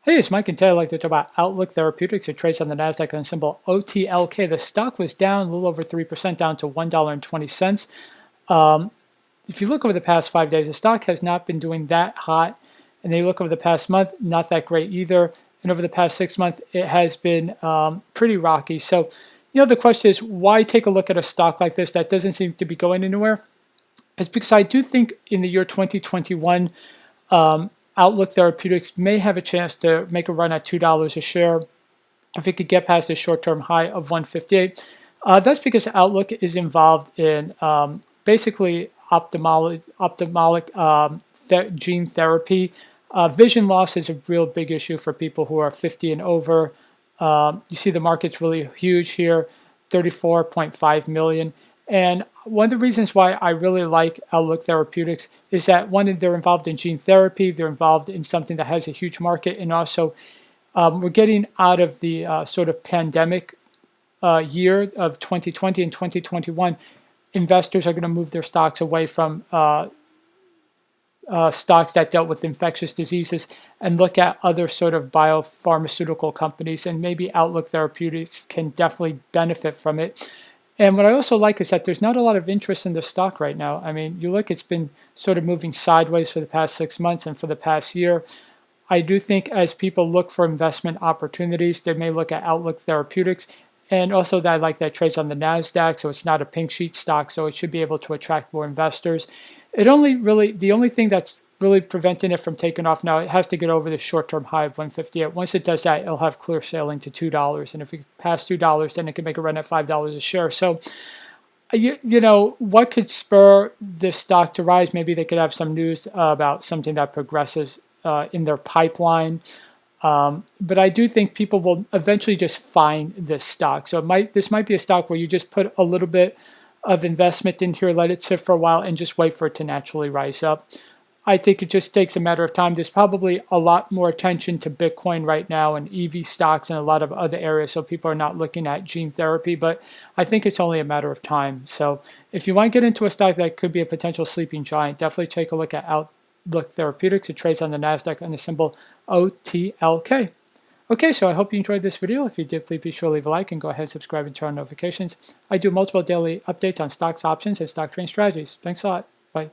Hey, it's Mike and today I'd like to talk about Outlook Therapeutics. It trades on the NASDAQ on symbol OTLK. The stock was down a little over 3%, down to $1.20. Um, if you look over the past 5 days, the stock has not been doing that hot. And then you look over the past month, not that great either. And over the past 6 months, it has been pretty rocky. So, the question is, why take a look at a stock like this that doesn't seem to be going anywhere? It's because I do think in the year 2021, Outlook Therapeutics may have a chance to make a run at $2 a share if it could get past the short-term high of 158. That's because Outlook is involved in basically ophthalmic gene therapy. Vision loss is a real big issue for people who are 50 and over. You see the market's really huge here, 34.5 million. And one of the reasons why I really like Outlook Therapeutics is that one, they're involved in gene therapy, they're involved in something that has a huge market, and also we're getting out of the sort of pandemic year of 2020 and 2021. Investors are going to move their stocks away from stocks that dealt with infectious diseases and look at other sort of biopharmaceutical companies, and maybe Outlook Therapeutics can definitely benefit from it. And what I also like is that there's not a lot of interest in the stock right now. I mean, you look, it's been sort of moving sideways for the past 6 months and for the past year. I do think as people look for investment opportunities, they may look at Outlook Therapeutics. And also that I like that trades on the NASDAQ, so it's not a pink sheet stock, so it should be able to attract more investors. The only thing that's really preventing it from taking off now, it has to get over the short-term high of 158. Once it does that, it'll have clear sailing to $2. And if we pass $2, then it can make a run at $5 a share. So, what could spur this stock to rise? Maybe they could have some news about something that progresses in their pipeline. But I do think people will eventually just find this stock. So this might be a stock where you just put a little bit of investment in here, let it sit for a while, and just wait for it to naturally rise up. I think it just takes a matter of time. There's probably a lot more attention to Bitcoin right now and EV stocks and a lot of other areas, so people are not looking at gene therapy, but I think it's only a matter of time. So if you want to get into a stock that could be a potential sleeping giant, definitely take a look at Outlook Therapeutics. It trades on the NASDAQ on the symbol OTLK. Okay, so I hope you enjoyed this video. If you did, please be sure to leave a like and go ahead and subscribe and turn on notifications. I do multiple daily updates on stocks, options, and stock trading strategies. Thanks a lot. Bye.